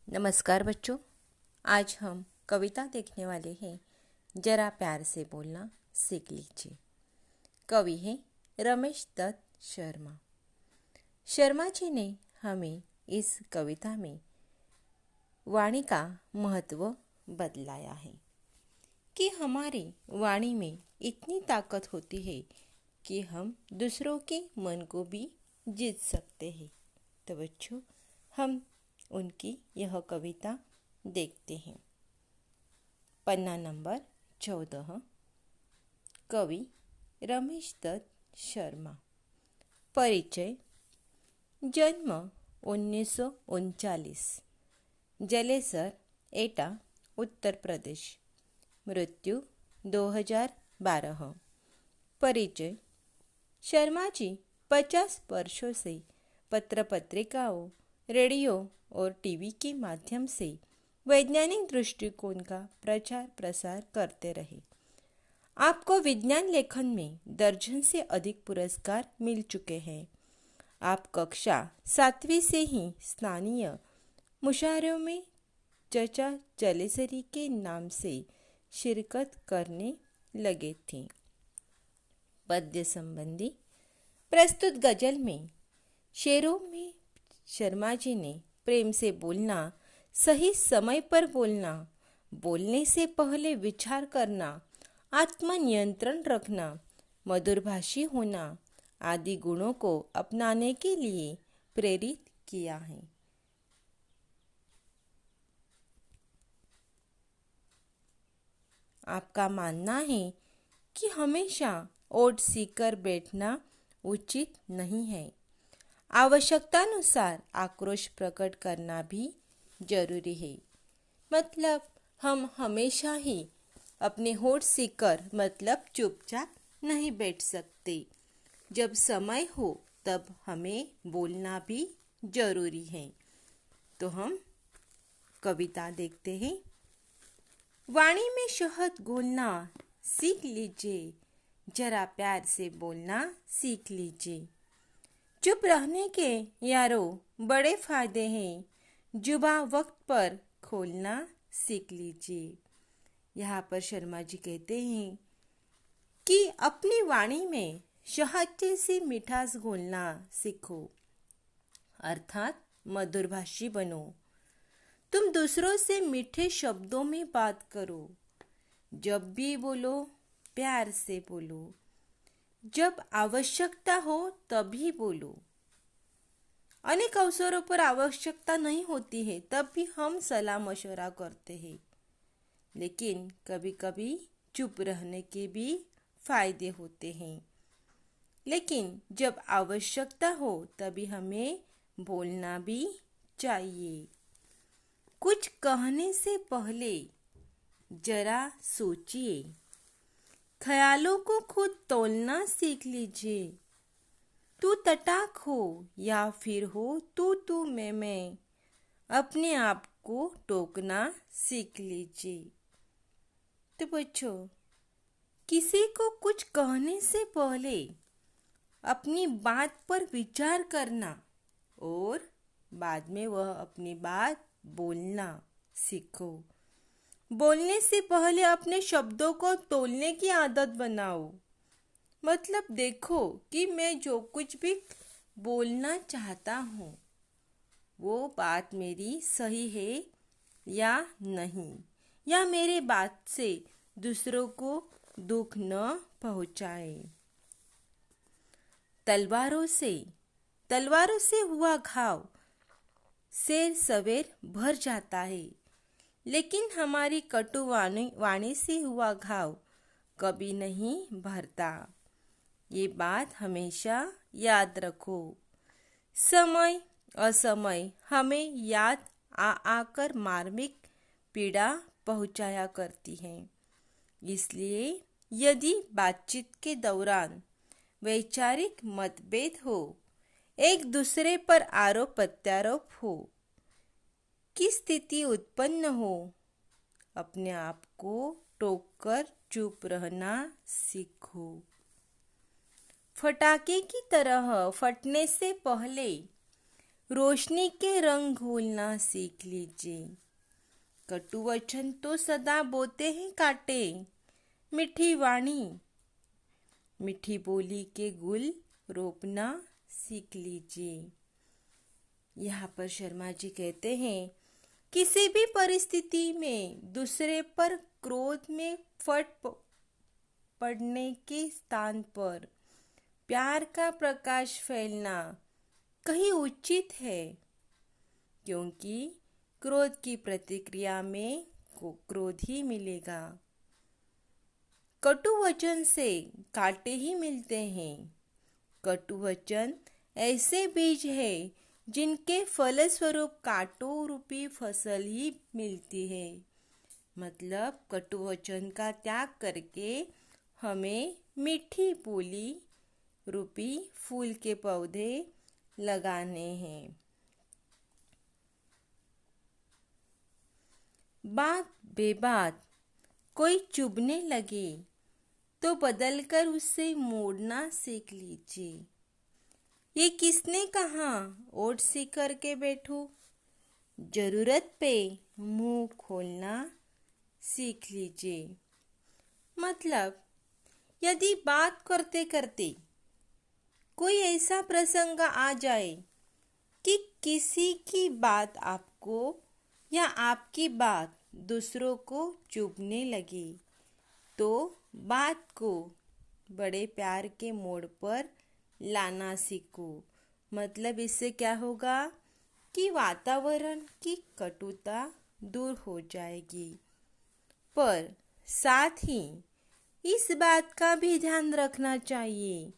नमस्कार बच्चों। आज हम कविता देखने वाले हैं। जरा प्यार से बोलना सीख लीजिए। कवि हैं रमेश दत्त शर्मा। शर्मा जी ने हमें इस कविता में वाणी का महत्व बतलाया है कि हमारी वाणी में इतनी ताकत होती है कि हम दूसरों के मन को भी जीत सकते हैं। तो बच्चों, हम उनकी यह कविता देखते हैं। पन्ना नंबर 14। कवि रमेश दत्त शर्मा। परिचय। जन्म 1939, जलेसर, एटा, उत्तर प्रदेश। मृत्यु 2012। परिचय। शर्मा जी 50 वर्षों से पत्र पत्रिकाओं, रेडियो और टीवी के माध्यम से वैज्ञानिक दृष्टिकोण का प्रचार प्रसार करते रहे। आपको विज्ञान लेखन में दर्जन से अधिक पुरस्कार मिल चुके हैं। आप कक्षा 7वीं से ही स्थानीय मुशायरों में चचा जलेसरी के नाम से शिरकत करने लगे थे। पद्य संबंधी प्रस्तुत गजल में शेरों में शर्मा जी ने प्रेम से बोलना, सही समय पर बोलना, बोलने से पहले विचार करना, आत्मनियंत्रण रखना, मधुरभाषी होना आदि गुणों को अपनाने के लिए प्रेरित किया है। आपका मानना है कि हमेशा ओट सीकर बैठना उचित नहीं है। आवश्यकतानुसार आक्रोश प्रकट करना भी जरूरी है। मतलब हम हमेशा ही अपने होठ सीकर मतलब चुपचाप नहीं बैठ सकते। जब समय हो तब हमें बोलना भी जरूरी है। तो हम कविता देखते हैं। वाणी में शहद घोलना सीख लीजिए, जरा प्यार से बोलना सीख लीजिए। चुप रहने के यारो बड़े फायदे हैं, जुबां वक्त पर खोलना सीख लीजिए। यहाँ पर शर्मा जी कहते हैं कि अपनी वाणी में शहद जैसी मिठास घोलना सीखो, अर्थात मधुरभाषी बनो। तुम दूसरों से मीठे शब्दों में बात करो। जब भी बोलो प्यार से बोलो। जब आवश्यकता हो तभी बोलो। अनेक अवसरों पर आवश्यकता नहीं होती है, तब भी हम सलाह मशवरा करते हैं। लेकिन कभी कभी चुप रहने के भी फायदे होते हैं। लेकिन जब आवश्यकता हो तभी हमें बोलना भी चाहिए। कुछ कहने से पहले जरा सोचिए। ख्यालों को खुद तौलना सीख लीजिए। तू तटाक हो या फिर हो तू मैं, अपने आप को टोकना सीख लीजिए। तो बच्चों, किसी को कुछ कहने से पहले अपनी बात पर विचार करना और बाद में वह अपनी बात बोलना सीखो। बोलने से पहले अपने शब्दों को तौलने की आदत बनाओ। मतलब देखो कि मैं जो कुछ भी बोलना चाहता हूँ वो बात मेरी सही है या नहीं, या मेरे बात से दूसरों को दुख न पहुँचाए। तलवारों से हुआ घाव शेर सवेर भर जाता है, लेकिन हमारी कटु वाणी से हुआ घाव कभी नहीं भरता। ये बात हमेशा याद रखो। समय असमय हमें याद आकर मार्मिक पीड़ा पहुंचाया करती है। इसलिए यदि बातचीत के दौरान वैचारिक मतभेद हो, एक दूसरे पर आरोप प्रत्यारोप हो, की स्थिति उत्पन्न हो, अपने आप को टोककर चुप रहना सीखो। फटाके की तरह फटने से पहले रोशनी के रंग घोलना सीख लीजिए। कटु वचन तो सदा बोते हैं काटे, मीठी वाणी मीठी बोली के गुल रोपना सीख लीजिए। यहाँ पर शर्मा जी कहते हैं, किसी भी परिस्थिति में दूसरे पर क्रोध में फट पड़ने के स्थान पर प्यार का प्रकाश फैलना कहीं उचित है, क्योंकि क्रोध की प्रतिक्रिया में क्रोध ही मिलेगा। कटु वचन से कांटे ही मिलते हैं। कटु वचन ऐसे बीज है जिनके फलस्वरूप कांटों रूपी फसल ही मिलती है। मतलब कटु वचन का त्याग करके हमें मीठी बोली रूपी फूल के पौधे लगाने हैं। बात बेबात कोई चुभने लगे तो बदलकर उसे मोड़ना सीख लीजिए। ये किसने कहा ओट सी करके बैठो, जरूरत पे मुंह खोलना सीख लीजिए। मतलब यदि बात करते करते कोई ऐसा प्रसंग आ जाए कि किसी की बात आपको या आपकी बात दूसरों को चुभने लगे, तो बात को बड़े प्यार के मोड़ पर लाना सीखो। मतलब इससे क्या होगा कि वातावरण की कटुता दूर हो जाएगी। पर साथ ही इस बात का भी ध्यान रखना चाहिए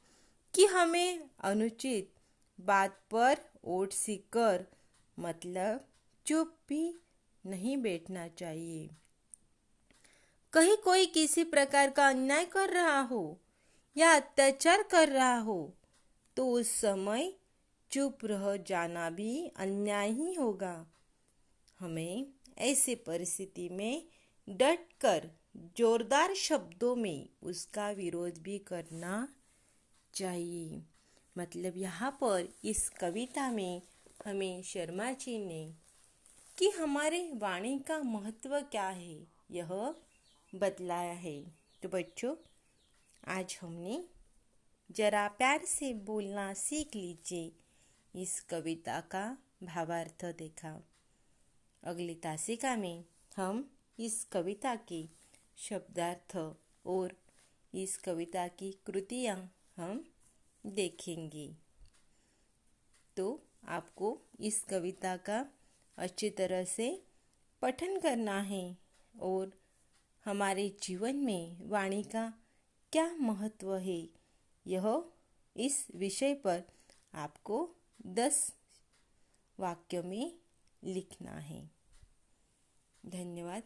कि हमें अनुचित बात पर ओट सीकर मतलब चुप भी नहीं बैठना चाहिए। कहीं कोई किसी प्रकार का अन्याय कर रहा हो या अत्याचार कर रहा हो, तो उस समय चुप रह जाना भी अन्याय ही होगा। हमें ऐसी परिस्थिति में डटकर जोरदार शब्दों में उसका विरोध भी करना चाहिए। मतलब यहाँ पर इस कविता में हमें शर्मा जी ने कि हमारे वाणी का महत्व क्या है यह बतलाया है। तो बच्चों, आज हमने जरा प्यार से बोलना सीख लीजिए इस कविता का भावार्थ देखा। अगली तासिका में हम इस कविता के शब्दार्थ और इस कविता की कृतियाँ हम देखेंगे। तो आपको इस कविता का अच्छी तरह से पठन करना है और हमारे जीवन में वाणी का क्या महत्व है यह इस विषय पर आपको 10 वाक्यों में लिखना है। धन्यवाद।